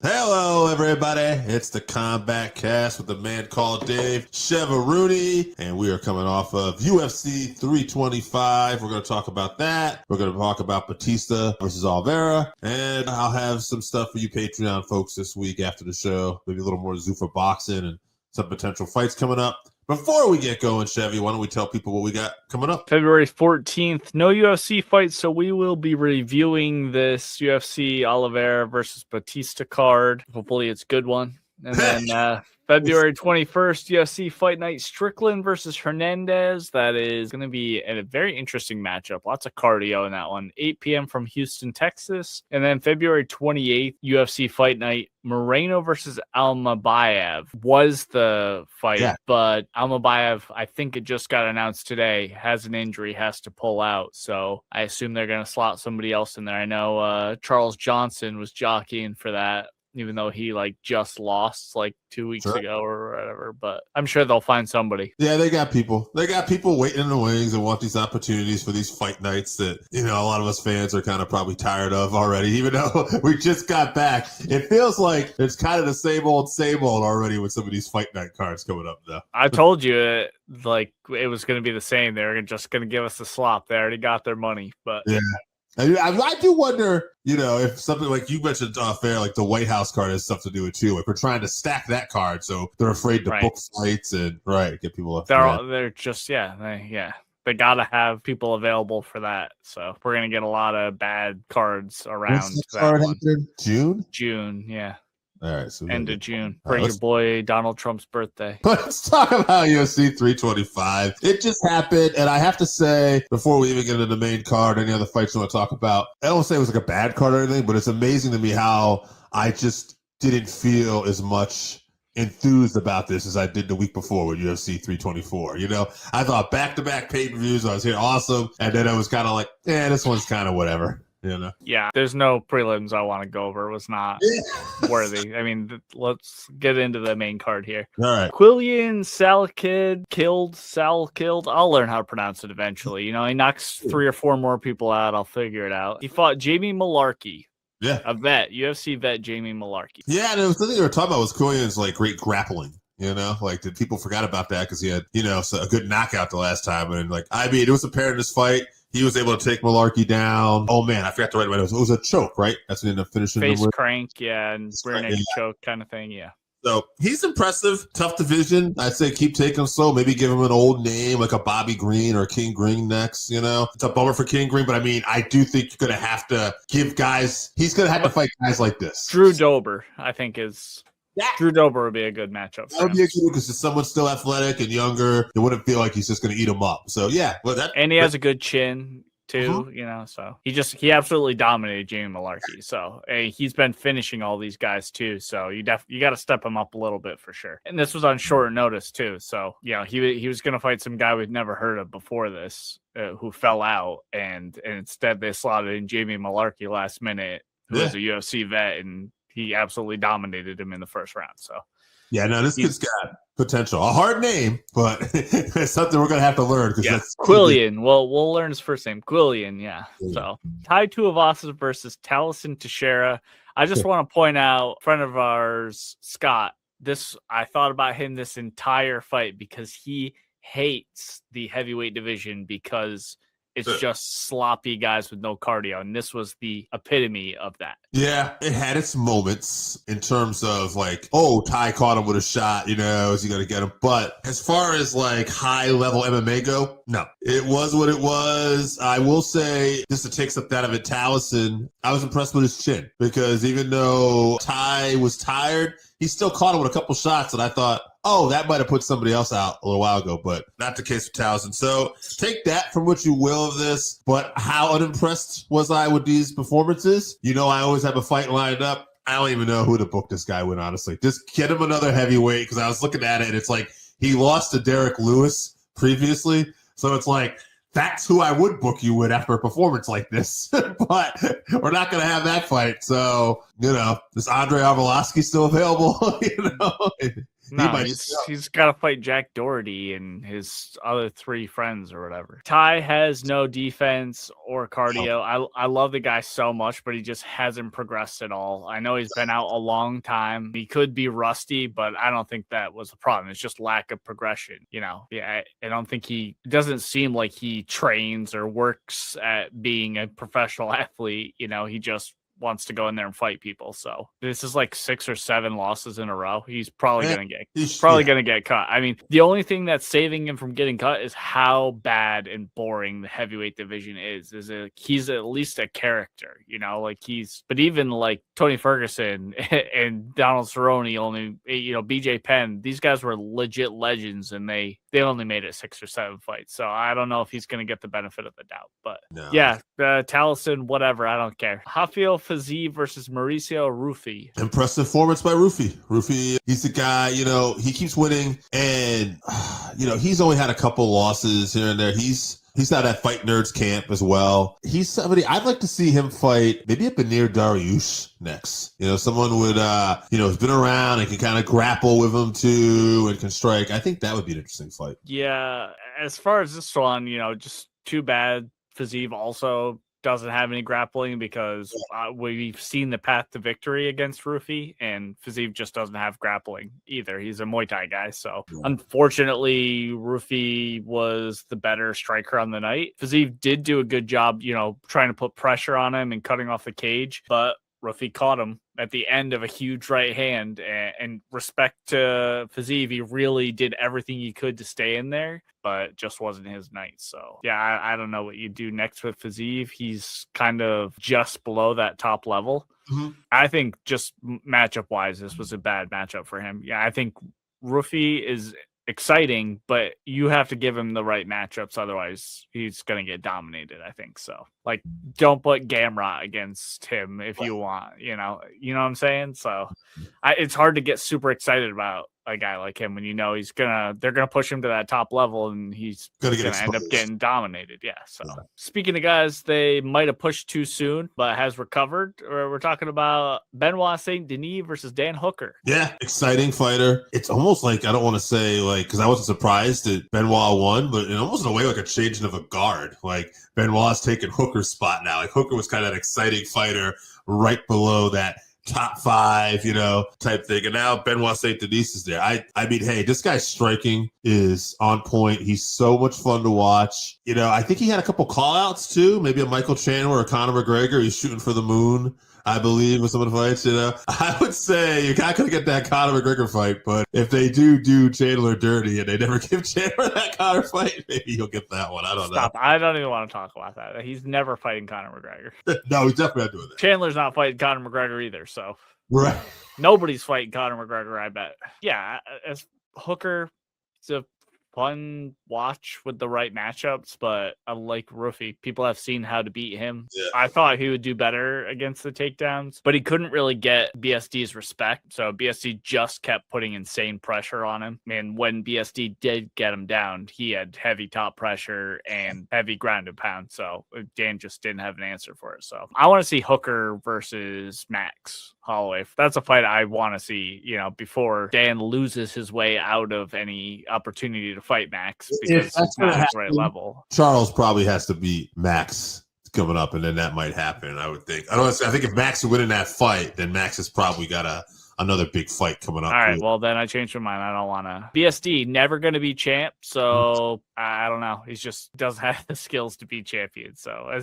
Hello, everybody. It's the Combatcast with the man called Dave Chevy, and we are coming off of UFC 325. We're going to talk about that. We're going to talk about Bautista versus Oliveira, and I'll have some stuff for you Patreon folks this week after the show. Maybe a little more Zuffa boxing and some potential fights coming up. Before we get going, Chevy, why don't we tell people what we got coming up? February 14th, no UFC fights, so we will be reviewing this UFC Oliveira versus Bautista card. Hopefully it's a good one. And then February 21st, UFC Fight Night, Strickland versus Hernandez. That is going to be a very interesting matchup. Lots of cardio in that one. 8 p.m. from Houston, Texas. And then February 28th, UFC Fight Night, Moreno versus Almabayev was the fight, but Almabayev, I think it just got announced today, has an injury, has to pull out. So I assume they're going to slot somebody else in there. I know Charles Johnson was jockeying for that, even though he just lost 2 weeks ago or whatever, but I'm sure they'll find somebody. Yeah, they got people. They got people waiting in the wings and want these opportunities for these fight nights that, a lot of us fans are kind of probably tired of already, even though we just got back. It feels like it's kind of the same old already with some of these fight night cards coming up though. I told you it was going to be the same. They were just going to give us the slop. They already got their money, but yeah. I do wonder, if something like you mentioned fair, like the White House card has stuff to do with too. Like we're trying to stack that card, so they're afraid to book fights and get people up. They're just they gotta have people available for that. So we're gonna get a lot of bad cards around. June, yeah. All right, so end of June for your boy Donald Trump's birthday. Let's talk about UFC 325. It just happened, and I have to say, before we even get into the main card, any other fights you want to talk about, I don't say it was like a bad card or anything, but it's amazing to me how I just didn't feel as much enthused about this as I did the week before with UFC 324. I thought back-to-back pay-per-views, I was here awesome, and then I was kind of like, this one's kind of whatever. Yeah, there's no prelims I want to go over. It was not worthy. I mean, let's get into the main card here. All right. Quillian Sal killed. I'll learn how to pronounce it eventually. He knocks 3 or 4 more people out. I'll figure it out. He fought Jamie Malarkey. Yeah. A vet, UFC vet Jamie Malarkey. Yeah, and the thing they were talking about was Quillian's great grappling. Did people forgot about that because he had, a good knockout the last time. And it was apparent in this fight. He was able to take Malarkey down. Oh, man, I forgot to write it. It was a choke, right? That's what he ended up finishing. Face crank, and rear naked choke kind of thing, yeah. So he's impressive. Tough division. I'd say keep taking him slow. Maybe give him an old name like a Bobby Green or King Green next, It's a bummer for King Green, but I do think you're going to have to give guys – he's going to have to fight guys like this. Drew Dober, I think, is – Drew Dober would be a good matchup. That would be a good because someone's still athletic and younger. It wouldn't feel like he's just going to eat him up. So yeah, and he has a good chin too. So he absolutely dominated Jamie Malarkey. So he's been finishing all these guys too. So you got to step him up a little bit for sure. And this was on short notice too. So he was going to fight some guy we'd never heard of before this, who fell out, and instead they slotted in Jamie Malarkey last minute, who is a UFC vet, and he absolutely dominated him in the first round. So, this kid's got potential. A hard name, but it's something we're going to have to learn. That's Quillian. Well, we'll learn his first name. Quillian, yeah. So, Tai Tuivasa versus Taliesin Teixeira. I just want to point out, a friend of ours, Scott, I thought about him this entire fight because he hates the heavyweight division because it's just sloppy guys with no cardio, and this was the epitome of that. Yeah, it had its moments in terms of Ty caught him with a shot, is he going to get him? But as far as high-level MMA go, no. It was what it was. I will say, just to take something out of it, Taliesin, I was impressed with his chin because even though Ty was tired, he still caught him with a couple shots, and I thought, that might have put somebody else out a little while ago, but not the case with Taliesin. So take that from what you will of this, but how unimpressed was I with these performances? I always have a fight lined up. I don't even know who to book this guy with, honestly. Just get him another heavyweight because I was looking at it, and it's he lost to Derek Lewis previously, so it's that's who I would book you with after a performance like this. But we're not going to have that fight. So, is Andre Arlovski still available? No, he's got to fight Jack Doherty and his other 3 friends or whatever. Ty has no defense or cardio. I love the guy so much, but he just hasn't progressed at all. I know he's been out a long time. He could be rusty, but I don't think that was the problem. It's just lack of progression. I don't think it doesn't seem like he trains or works at being a professional athlete. He just wants to go in there and fight people. So this is like 6 or 7 losses in a row. He's probably gonna get cut. I mean, the only thing that's saving him from getting cut is how bad and boring the heavyweight division is. He's at least a character, but even like Tony Ferguson and Donald Cerrone, BJ Penn, these guys were legit legends, and they only made it 6 or 7 fights. So I don't know if he's going to get the benefit of the doubt. But Taliesin, whatever. I don't care. Rafael Fiziev versus Mauricio Rufy. Impressive performance by Rufy. Rufy, he's the guy, he keeps winning. And, he's only had a couple losses here and there. He's out at Fight Nerds camp as well. He's somebody I'd like to see him fight maybe a Benir Dariush next. Someone would, has been around and can kind of grapple with him too and can strike. I think that would be an interesting fight. Yeah. As far as this one, just too bad Fiziev also doesn't have any grappling because we've seen the path to victory against Rufy, and Fiziev just doesn't have grappling either. He's a Muay Thai guy. So unfortunately, Rufy was the better striker on the night. Fiziev did do a good job, trying to put pressure on him and cutting off the cage, but Rufy caught him at the end of a huge right hand, and respect to Fiziev, he really did everything he could to stay in there, but just wasn't his night. So yeah, I don't know what you do next with Fiziev. He's kind of just below that top level. Mm-hmm. I think just matchup wise, this was a bad matchup for him. Yeah, I think Rufy is exciting, but you have to give him the right matchups, otherwise he's going to get dominated, I think. So like, don't put Gamrot against him if you want, you know what I'm saying? So it's hard to get super excited about a guy like him when they're gonna push him to that top level and he's gonna end up getting dominated. Yeah. So speaking of guys they might have pushed too soon but has recovered, we're talking about Benoit Saint Denis versus Dan Hooker. Yeah, exciting fighter. It's almost like, I don't want to say like, because I wasn't surprised that Benoit won, but in almost in a way like a changing of a guard. Like Benoit's taking Hooker's spot now. Like Hooker was kind of an exciting fighter right below that top 5, type thing. And now Benoit Saint Denis is there. I mean, hey, this guy's striking is on point. He's so much fun to watch. I think he had a couple call outs too. Maybe a Michael Chandler or Conor McGregor. He's shooting for the moon, I believe, with some of the fights, I would say you're not going to get that Conor McGregor fight, but if they do Chandler dirty and they never give Chandler that Conor fight, maybe he'll get that one. I don't know. I don't even want to talk about that. He's never fighting Conor McGregor. No, he's definitely not doing that. Chandler's not fighting Conor McGregor either, so. Right. Nobody's fighting Conor McGregor, I bet. Yeah, as Hooker, it's a fun watch with the right matchups, but unlike Rufy, people have seen how to beat him. Yeah. I thought he would do better against the takedowns, but he couldn't really get BSD's respect. So BSD just kept putting insane pressure on him. And when BSD did get him down, he had heavy top pressure and heavy ground and pound. So Dan just didn't have an answer for it. So I want to see Hooker versus Max Holloway. That's a fight I want to see, before Dan loses his way out of any opportunity to fight Max, because it's not at the right level. Charles probably has to beat Max coming up, and then that might happen, I would think. I think if Max is winning that fight, then Max has probably got another big fight coming up. All right, well, then I changed my mind. I don't want to. BSD, never going to be champ, so I don't know. He just doesn't have the skills to be champion. So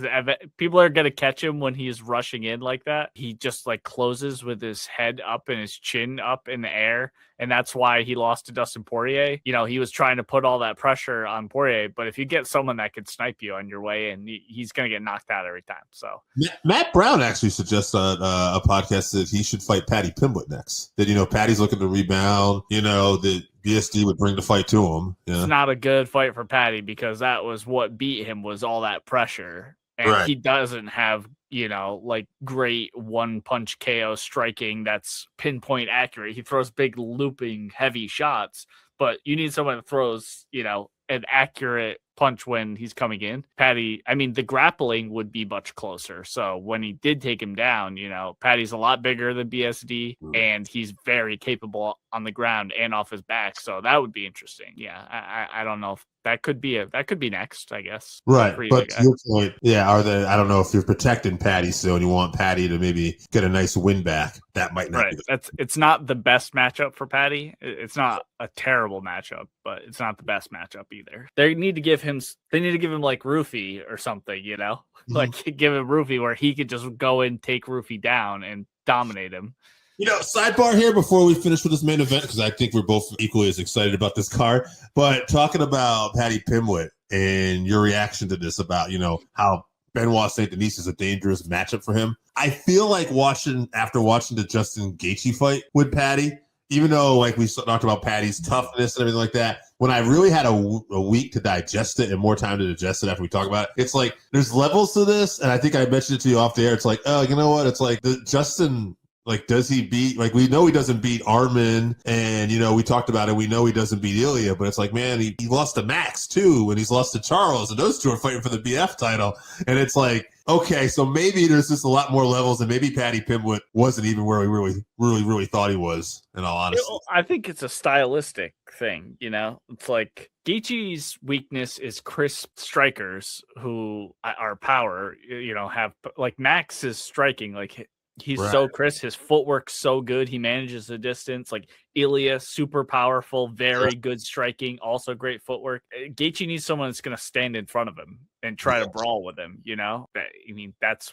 people are going to catch him when he's rushing in like that. He just like closes with his head up and his chin up in the air. And that's why he lost to Dustin Poirier. He was trying to put all that pressure on Poirier. But if you get someone that could snipe you on your way, and he's going to get knocked out every time. So Matt Brown actually suggests a podcast that he should fight Paddy Pimblett next. That, Paddy's looking to rebound, that BSD would bring the fight to him. Yeah. It's not a good fight for Paddy, because that was what beat him, was all that pressure. And he doesn't have, like great one punch KO striking that's pinpoint accurate. He throws big looping heavy shots, but you need someone that throws, an accurate punch when he's coming in. Paddy, I mean, the grappling would be much closer. So when he did take him down, Paddy's a lot bigger than BSD, and he's very capable on the ground and off his back. So that would be interesting. Yeah, I don't know if that could be next, I guess. Right. But to your point, I don't know if you're protecting Paddy still and you want Paddy to maybe get a nice win back. That might not be. It's not the best matchup for Paddy. It's not a terrible matchup, but it's not the best matchup either. They need to give him like Rufy or something, like give him Rufy where he could just go and take Rufy down and dominate him. Sidebar here before we finish with this main event, because I think we're both equally as excited about this card. But talking about Paddy Pimblett and your reaction to this about, how Benoit St. Denis is a dangerous matchup for him. I feel like after watching the Justin Gaethje fight with Paddy, even though like we talked about Paddy's toughness and everything like that, when I really had a week to digest it and more time to digest it after we talk about it, it's like there's levels to this. And I think I mentioned it to you off the air. It's like, oh, you know what? It's like Justin... Like, does he beat, like, we know he doesn't beat Armin, and, we talked about it, we know he doesn't beat Ilya, but it's like, man, he lost to Max, too, and he's lost to Charles, and those two are fighting for the BF title, and it's like, okay, so maybe there's just a lot more levels, and maybe Paddy Pimblett wasn't even where we really thought he was, in all honesty. I think it's a stylistic thing, It's like, Gaethje's weakness is crisp strikers who are power, have, like, Max is striking, like, he's so crisp. His footwork's so good. He manages the distance. Like Ilya, super powerful, very good striking, also great footwork. Gaethje needs someone that's going to stand in front of him and try to brawl with him. I mean, that's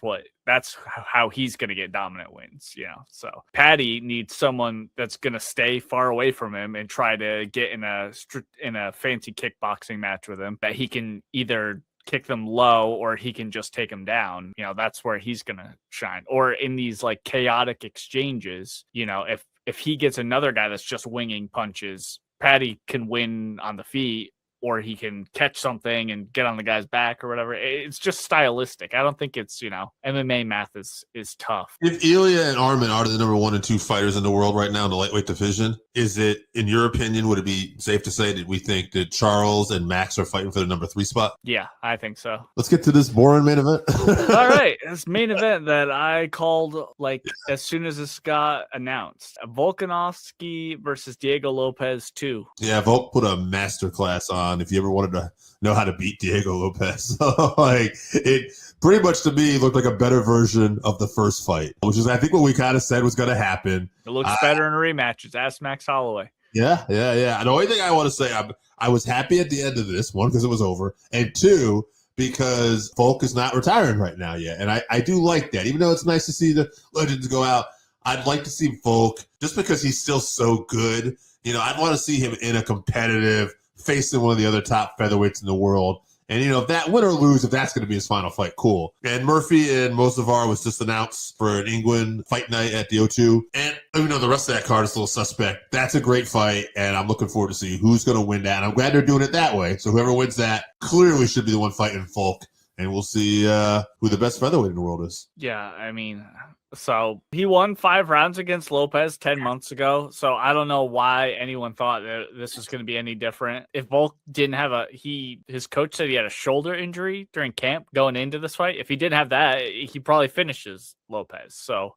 how he's going to get dominant wins. So Paddy needs someone that's going to stay far away from him and try to get in a fancy kickboxing match with him that he can either kick them low or he can just take them down. That's where he's gonna shine. Or in these like chaotic exchanges, if he gets another guy that's just winging punches, Paddy can win on the feet, or he can catch something and get on the guy's back or whatever. It's just stylistic. I don't think it's, MMA math is tough. If Ilya and Armin are the number 1 and 2 fighters in the world right now in the lightweight division, is it, in your opinion, would it be safe to say that we think that Charles and Max are fighting for the number 3 spot? Yeah, I think so. Let's get to this boring main event. All right. This main event that I called like as soon as this got announced. Volkanovski versus Diego Lopez 2. Yeah, Volk put a masterclass on if you ever wanted to know how to beat Diego Lopez. Like, it pretty much to me looked like a better version of the first fight, which is I think what we kind of said was going to happen. It looks better in a rematch. It's Ask Max Holloway. Yeah. And the only thing I want to say, I was happy at the end of this, one, because it was over, and two, because Volk is not retiring right now yet. And I do like that. Even though it's nice to see the legends go out, I'd like to see Volk, just because he's still so good. I'd want to see him in a competitive, facing one of the other top featherweights in the world. And, if that win or lose, if that's going to be his final fight, cool. And Murphy and Mozavar was just announced for an England fight night at the O2. And even though the rest of that card is a little suspect, that's a great fight. And I'm looking forward to see who's going to win that. And I'm glad they're doing it that way. So whoever wins that clearly should be the one fighting Volk. And we'll see who the best featherweight in the world is. Yeah, I mean, so he won 5 rounds against Lopez 10 months ago. So I don't know why anyone thought that this was going to be any different. If Volk didn't have his coach said he had a shoulder injury during camp going into this fight. If he didn't have that, he probably finishes Lopez. So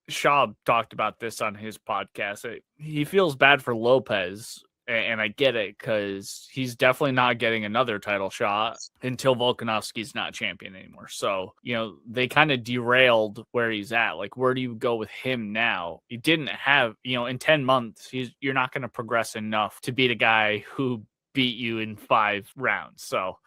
Schaub talked about this on his podcast. He feels bad for Lopez. And I get it, because he's definitely not getting another title shot until Volkanovski's not champion anymore. So, they kind of derailed where he's at. Like, where do you go with him now? He didn't have, in 10 months, you're not going to progress enough to beat a guy who beat you in 5 rounds. So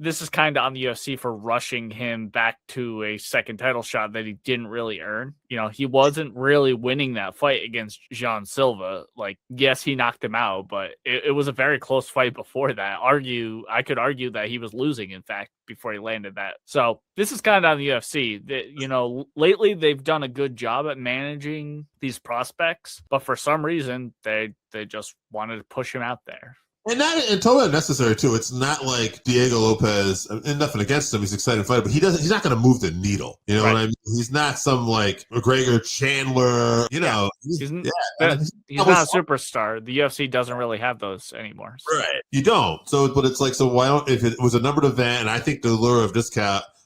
this is kind of on the UFC for rushing him back to a second title shot that he didn't really earn. He wasn't really winning that fight against Jean Silva. Like, yes, he knocked him out, but it was a very close fight before that. I could argue that he was losing, in fact, before he landed that. So this is kind of on the UFC. That, lately they've done a good job at managing these prospects, but for some reason they just wanted to push him out there. And totally unnecessary too. It's not like Diego Lopez, and nothing against him. He's an exciting fighter, but he's not going to move the needle. You know what I mean? He's not some like McGregor, Chandler. You know, he's not a superstar. The UFC doesn't really have those anymore. So. Right, you don't. So, but it's like, so why don't? If it was a numbered event, and I think the lure of this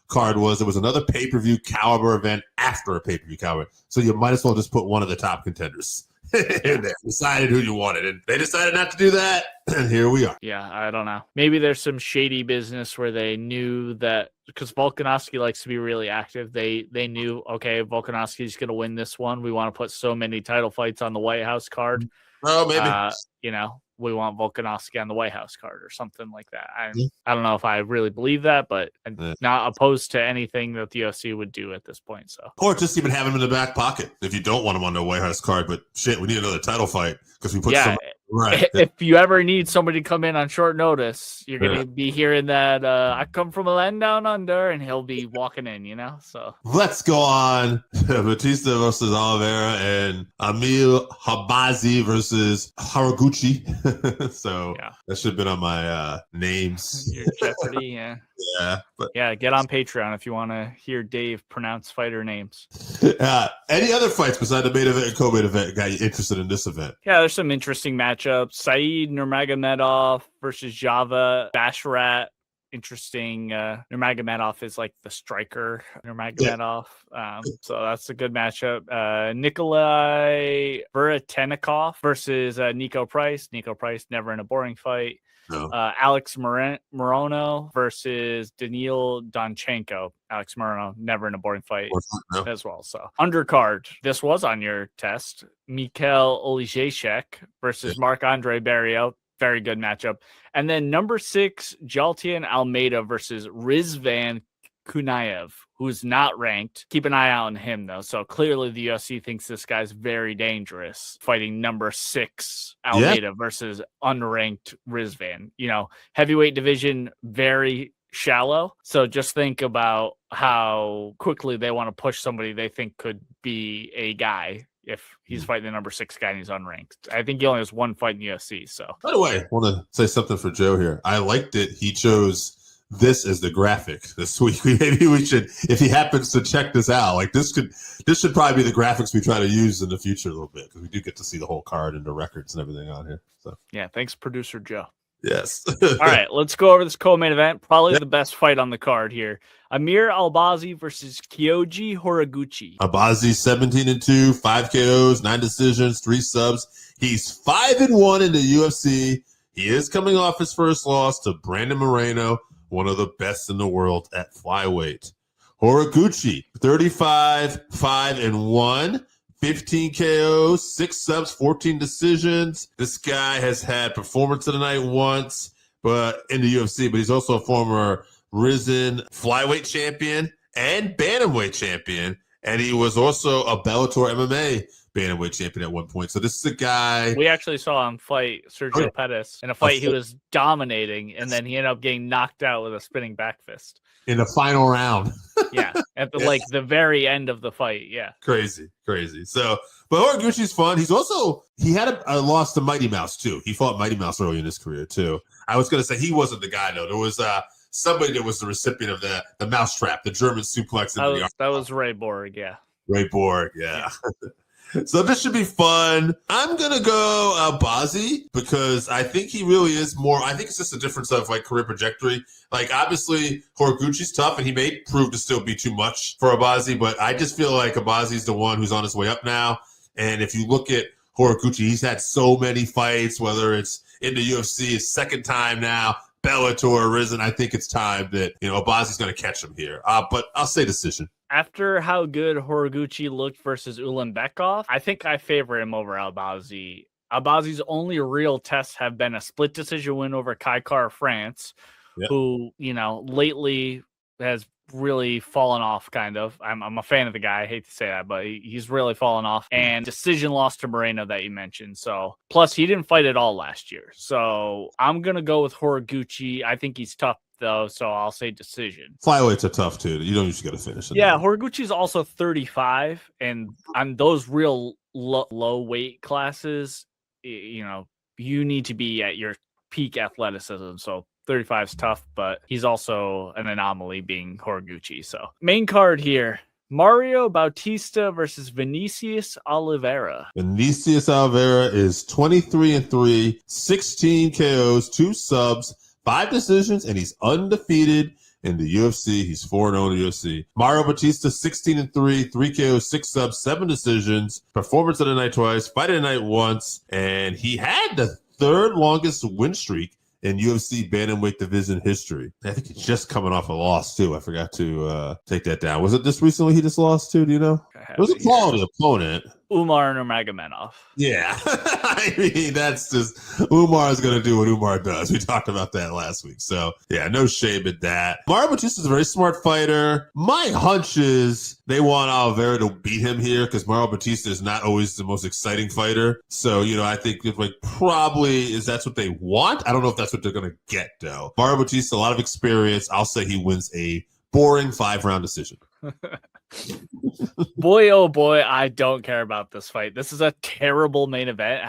card was it was another pay-per-view caliber event after a pay-per-view caliber, so you might as well just put one of the top contenders. In there, decided who you wanted, and they decided not to do that, and here we are. Yeah, I don't know. Maybe there's some shady business where they knew that, because Volkanovski likes to be really active. They knew, okay, Volkanovski's going to win this one. We want to put so many title fights on the White House card. Oh, maybe. We want Volkanovski on the White House card or something like that. I don't know if I really believe that, but I'm not opposed to anything that the UFC would do at this point. So, or just even have him in the back pocket if you don't want him on the White House card. But shit, we need another title fight because we put right. If you ever need somebody to come in on short notice, you're gonna be hearing that I come from a land down under, and he'll be walking in. So let's go on. Bautista versus Oliveira and Amir Albazi versus Horiguchi. So that should have been on my names. Your Jeopardy, get on Patreon if you want to hear Dave pronounce fighter names. Any other fights besides the main event and co-main event got you interested in this event? Yeah, there's some interesting matchups. Saeed Nurmagomedov versus Java Basharat. Interesting. Nurmagomedov is like the striker. Nurmagomedov. So that's a good matchup. Nikolai Buratenikov versus Nico Price. Nico Price never in a boring fight. No. Alex Morono versus Daniil Donchenko. Alex Morono never in a boring fight as well. So undercard. This was on your test. Michal Oleksiejczuk versus Marc-Andre Barriault. Very good matchup. And then number 6, Jailton Almeida versus Rizvan Kuniev, who's not ranked. Keep an eye out on him, though. So clearly the UFC thinks this guy's very dangerous, fighting number 6 Almeida versus unranked Rizvan. Heavyweight division, very shallow. So just think about how quickly they want to push somebody they think could be a guy. If he's fighting the number 6 guy and he's unranked. I think he only has one fight in the UFC. So, by the way, I want to say something for Joe here. I liked it. He chose this as the graphic this week. Maybe we should, if he happens to check this out, like this should probably be the graphics we try to use in the future a little bit, because we do get to see the whole card and the records and everything on here. So thanks, producer Joe. Yes. All right, let's go over this co-main event. Probably the best fight on the card here. Amir Albazi versus Kyoji Horiguchi. Albazi 17-2, 5 KOs, 9 decisions, 3 subs. He's 5-1 in the UFC. He is coming off his first loss to Brandon Moreno, one of the best in the world at flyweight. Horiguchi 35, 5-1. 15 KOs, 6 subs, 14 decisions. This guy has had performance of the night once, but in the UFC, but he's also a former risen flyweight champion and bantamweight champion. And he was also a Bellator MMA bantamweight champion at one point. So this is a guy. We actually saw him fight Sergio Pettis in a fight he was dominating, and then he ended up getting knocked out with a spinning back fist. In the final round. At the very end of the fight. Crazy. So, but Horiguchi's fun. He had a loss to Mighty Mouse too. He fought Mighty Mouse early in his career too. I was going to say he wasn't the guy though. There was somebody that was the recipient of the mousetrap, the German suplex. That was Ray Borg. Ray Borg. Yeah. So this should be fun. I'm going to go Albazi because I think he really is more. I think it's just a difference of like career trajectory. Like obviously Horiguchi's tough and he may prove to still be too much for Albazi, but I just feel like Albazi's the one who's on his way up now. And if you look at Horiguchi, he's had so many fights, whether it's in the UFC, his second time now, Bellator, Risen. I think it's time that, Albazi's going to catch him here. But I'll say decision. After how good Horiguchi looked versus Ulanbekov, I think I favor him over Albazi. Albazi's only real tests have been a split decision win over Kaikar France, who, lately has really fallen off, kind of. I'm a fan of the guy. I hate to say that, but he's really fallen off. And decision loss to Moreno that you mentioned. So, plus he didn't fight at all last year. So I'm going to go with Horiguchi. I think he's tough, though, so I'll say decision. Flyweights are tough too. You don't usually get to finish. Horiguchi's also 35, and on those real low weight classes, you need to be at your peak athleticism. So 35 is tough, but he's also an anomaly being Horiguchi. So main card here. Mario Bautista versus Vinicius Oliveira. Vinicius Oliveira is 23-3, 16 KOs, 2 subs, 5 decisions, and he's undefeated in the UFC. He's 4-0 in the UFC. Mario Bautista, 16-3, 3 KOs, 6 subs, 7 decisions, performance of the night twice, fight of the night once, and he had the 3rd longest win streak in UFC bantamweight division history. I think he's just coming off a loss too. I forgot to take that down. Was it this recently he just lost to? Do you know? It was a quality opponent. Umar Nurmagomedov. Yeah. I mean, that's just, Umar is going to do what Umar does. We talked about that last week. So, yeah, no shame in that. Mario Bautista is a very smart fighter. My hunch is they want Oliveira to beat him here because Mario Bautista is not always the most exciting fighter. So, I think probably that's what they want. I don't know if that's what they're going to get, though. Mario Bautista, a lot of experience. I'll say he wins a boring 5-round decision. Boy, oh boy, I don't care about this fight. This is a terrible main event.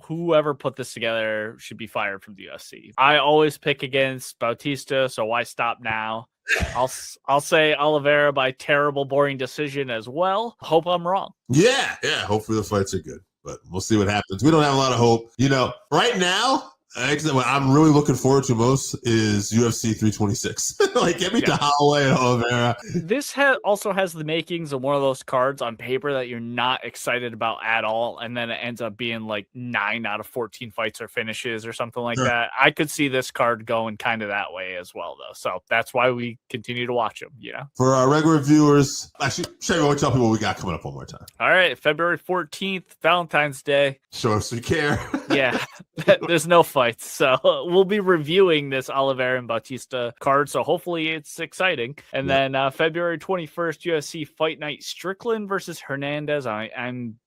Whoever put this together should be fired from the UFC. I always pick against Bautista, so why stop now? I'll say Oliveira by terrible, boring decision as well. Hope I'm wrong. Yeah. Hopefully the fights are good, but we'll see what happens. We don't have a lot of hope. Right now, what I'm really looking forward to most is UFC 326. Get me to Holloway and Oliveira. This also has the makings of one of those cards on paper that you're not excited about at all, and then it ends up being 9 out of 14 fights or finishes or something like that. I could see this card going kind of that way as well, though. So that's why we continue to watch them. For our regular viewers, actually, Chevy, why don't you tell people what we got coming up one more time? All right, February 14th, Valentine's Day. Show us you care. Yeah, there's no fights. So we'll be reviewing this Oliveira and Bautista card. So hopefully it's exciting. And then February 21st, UFC Fight Night, Strickland versus Hernandez. I'm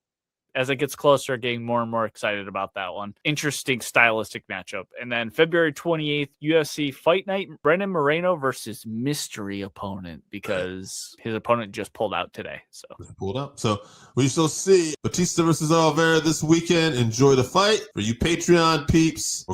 as it gets closer, getting more and more excited about that one. Interesting stylistic matchup. And then February 28th, UFC Fight Night, Brendan Moreno versus mystery opponent, because his opponent just pulled out today. So we shall see Bautista versus Oliveira this weekend. Enjoy the fight. For you Patreon peeps, we're going